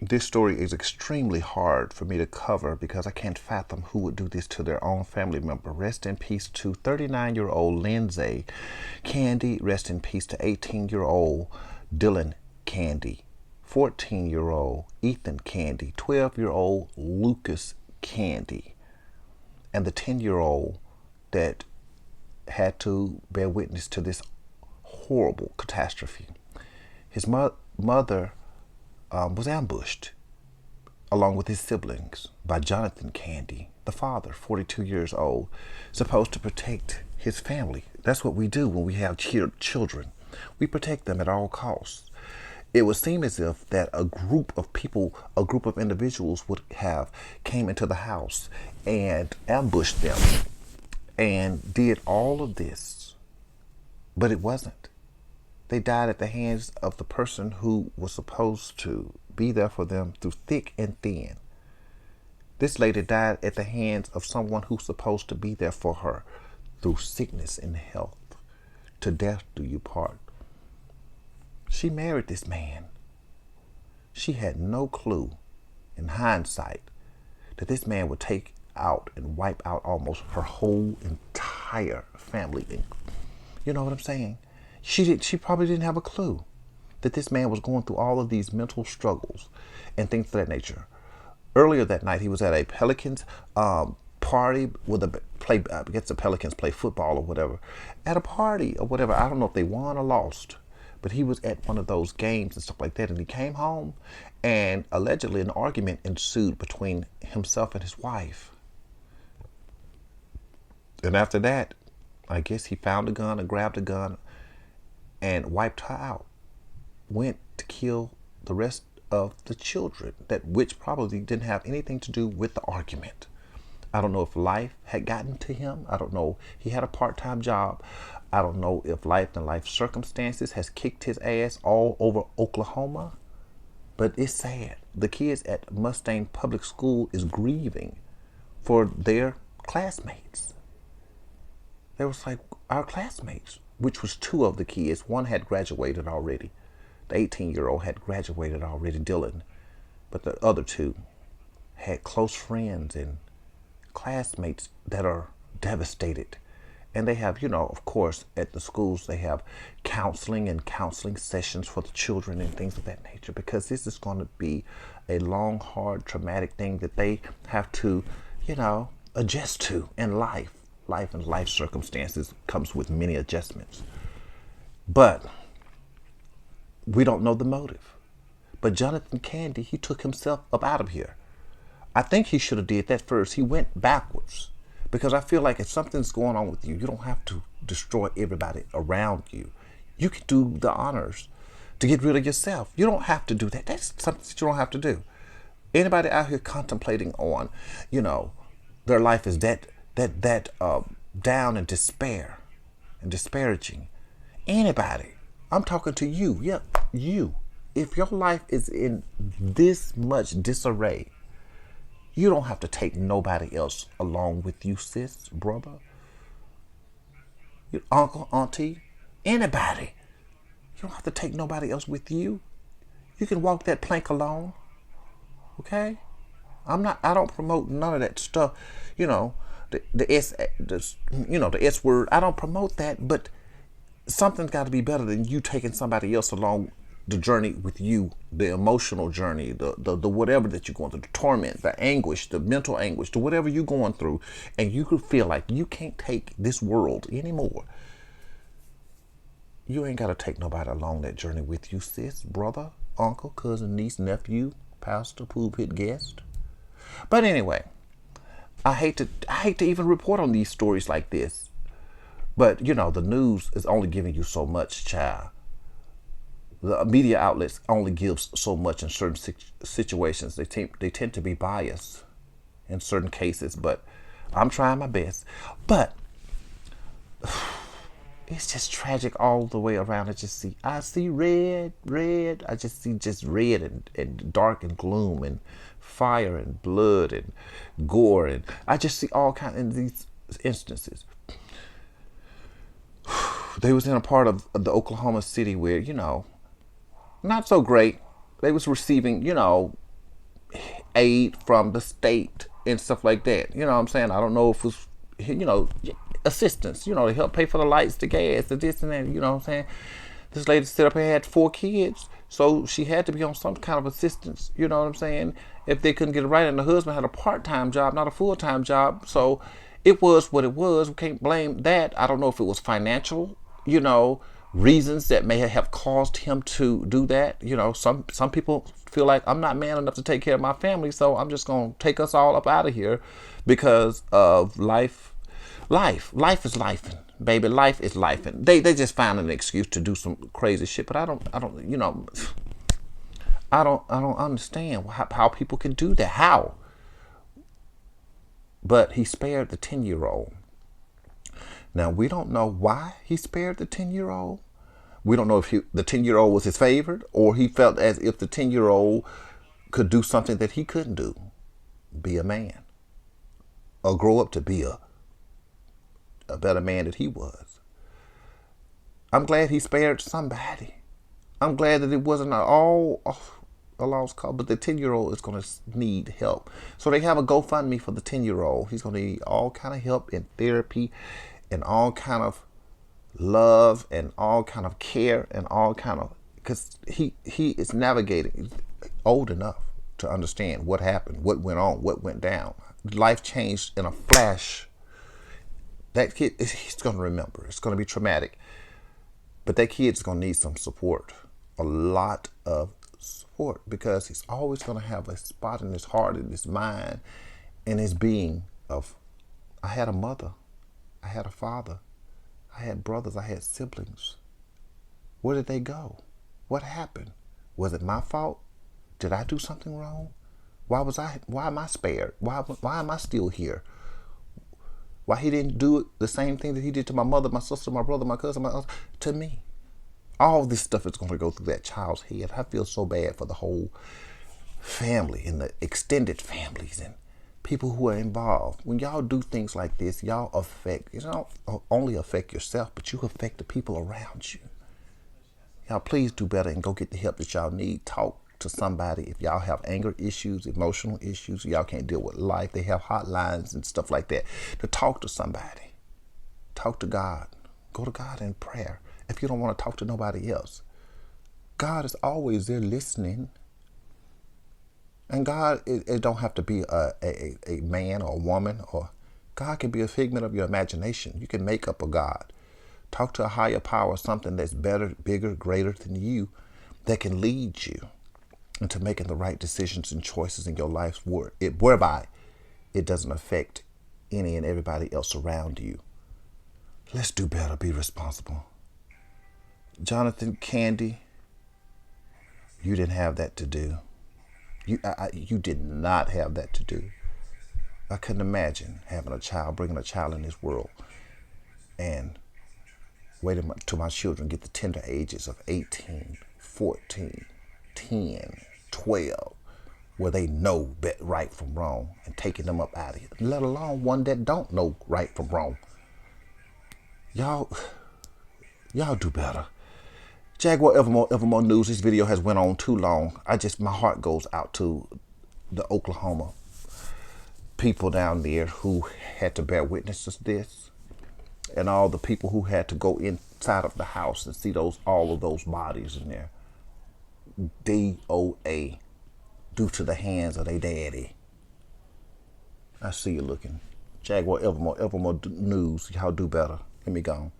This story is extremely hard for me to cover because I can't fathom who would do this to their own family member. Rest in peace to 39-year-old Lindsay Candy. Rest in peace to 18-year-old Dylan Candy. 14-year-old Ethan Candy. 12-year-old Lucas Candy. And the 10-year-old that had to bear witness to this horrible catastrophe. His mother was ambushed along with his siblings by Jonathan Candy, the father, 42 years old, supposed to protect his family. That's what we do when we have children. We protect them at all costs. It would seem as if that a group of people, a group of individuals would have came into the house and ambushed them and did all of this, but it wasn't. They died at the hands of the person who was supposed to be there for them through thick and thin. This lady died at the hands of someone who's supposed to be there for her through sickness and health. To death do you part. She married this man. She had no clue, in hindsight, that this man would take out and wipe out almost her whole entire family. You know what I'm saying? She probably didn't have a clue that this man was going through all of these mental struggles and things of that nature. Earlier that night, he was at a Pelicans party with I guess the Pelicans play football or whatever. At a party or whatever. I don't know if they won or lost, but he was at one of those games and stuff like that. And he came home and allegedly an argument ensued between himself and his wife. And after that, I guess he found a gun or grabbed a gun and wiped her out. Went to kill the rest of the children, that which probably didn't have anything to do with the argument. I don't know if life had gotten to him. I don't know. He had a part-time job. I don't know if life and life circumstances has kicked his ass all over Oklahoma. But it's sad. The kids at Mustang Public School is grieving for their classmates. They was like, our classmates, which was two of the kids. One had graduated already. The 18-year-old had graduated already, Dylan. But the other two had close friends and classmates that are devastated. And they have, of course, at the schools, they have counseling and counseling sessions for the children and things of that nature, because this is going to be a long, hard, traumatic thing that they have to, adjust to in life. Life and life circumstances comes with many adjustments. But we don't know the motive. But Jonathan Candy, he took himself up out of here. I think he should have did that first. He went backwards. Because I feel like if something's going on with you, you don't have to destroy everybody around you. You can do the honors to get rid of yourself. You don't have to do that. That's something that you don't have to do. Anybody out here contemplating on, their life is that down in despair and disparaging. Anybody. I'm talking to you. Yeah, you. If your life is in this much disarray, you don't have to take nobody else along with you, sis, brother, your uncle, auntie, anybody. You don't have to take nobody else with you. You can walk that plank alone. Okay? I don't promote none of that stuff. The S word. I don't promote that, but something's got to be better than you taking somebody else along the journey with you, the emotional journey, the whatever that you're going through, the torment, the anguish, the mental anguish, the whatever you're going through, and you could feel like you can't take this world anymore. You ain't got to take nobody along that journey with you, sis, brother, uncle, cousin, niece, nephew, pastor, pulpit guest. But anyway, I hate to even report on these stories like this. But, the news is only giving you so much, child. The media outlets only gives so much in certain situations. They tend to be biased in certain cases, but I'm trying my best. But it's just tragic all the way around. I see red. I just see red and dark and gloom and fire and blood and gore, and I just see all kinds of these instances. They was in a part of the Oklahoma City where, not so great. They was receiving, aid from the state and stuff like that. You know what I'm saying? I don't know if it was, assistance, to help pay for the lights, the gas, the this and that. You know what I'm saying? This lady set up and had 4 kids, so she had to be on some kind of assistance. You know what I'm saying? If they couldn't get it right, and the husband had a part-time job, not a full-time job, so it was what it was. We can't blame that. I don't know if it was financial, reasons that may have caused him to do that. Some people feel like I'm not man enough to take care of my family, so I'm just gonna take us all up out of here because of life. Life is life, baby. Life is life, and they just find an excuse to do some crazy shit. But I don't understand how people can do that. How? But he spared the 10-year-old. Now we don't know why he spared the 10-year-old. We don't know if the 10-year-old was his favorite, or he felt as if the 10-year-old could do something that he couldn't do, be a man, or grow up to be a better man than he was. I'm glad he spared somebody. I'm glad that it wasn't all a lost cause, but the 10-year-old is going to need help. So they have a GoFundMe for the 10-year-old. He's going to need all kind of help in therapy and all kind of love and all kind of care and all kind of, because he is navigating, old enough to understand what happened, what went on, what went down. Life changed in a flash. That kid, he's going to remember. It's going to be traumatic. But that kid's going to need some support. A lot of support. Because he's always going to have a spot in his heart, in his mind, in his being of, I had a mother. I had a father. I had brothers. I had siblings. Where did they go? What happened? Was it my fault? Did I do something wrong? Why am I spared? Why am I still here? Why he didn't do the same thing that he did to my mother, my sister, my brother, my cousin, to me? All this stuff is going to go through that child's head. I feel so bad for the whole family and the extended families and people who are involved. When y'all do things like this, y'all don't only affect yourself, but you affect the people around you. Y'all please do better and go get the help that y'all need. Talk to somebody. If y'all have anger issues, emotional issues, y'all can't deal with life, they have hotlines and stuff like that to talk to somebody. Talk to God. Go to God in prayer. If you don't want to talk to nobody else, God is always there listening. And God, it don't have to be a man or a woman, or God can be a figment of your imagination. You can make up a God. Talk to a higher power, something that's better, bigger, greater than you, that can lead you into making the right decisions and choices in your life, whereby it doesn't affect any and everybody else around you. Let's do better. Be responsible. Jonathan Candy, you didn't have that to do. You did not have that to do. I couldn't imagine having a child, bringing a child in this world, and waiting till my children get the tender ages of 18, 14, 10, 12, where they know right from wrong, and taking them up out of here, let alone one that don't know right from wrong. Y'all do better. Jaguar Evermore News, this video has went on too long. My heart goes out to the Oklahoma people down there who had to bear witness to this, and all the people who had to go inside of the house and see all of those bodies in there. DOA, due to the hands of their daddy. I see you looking. Jaguar Evermore News, y'all do better. Let me go.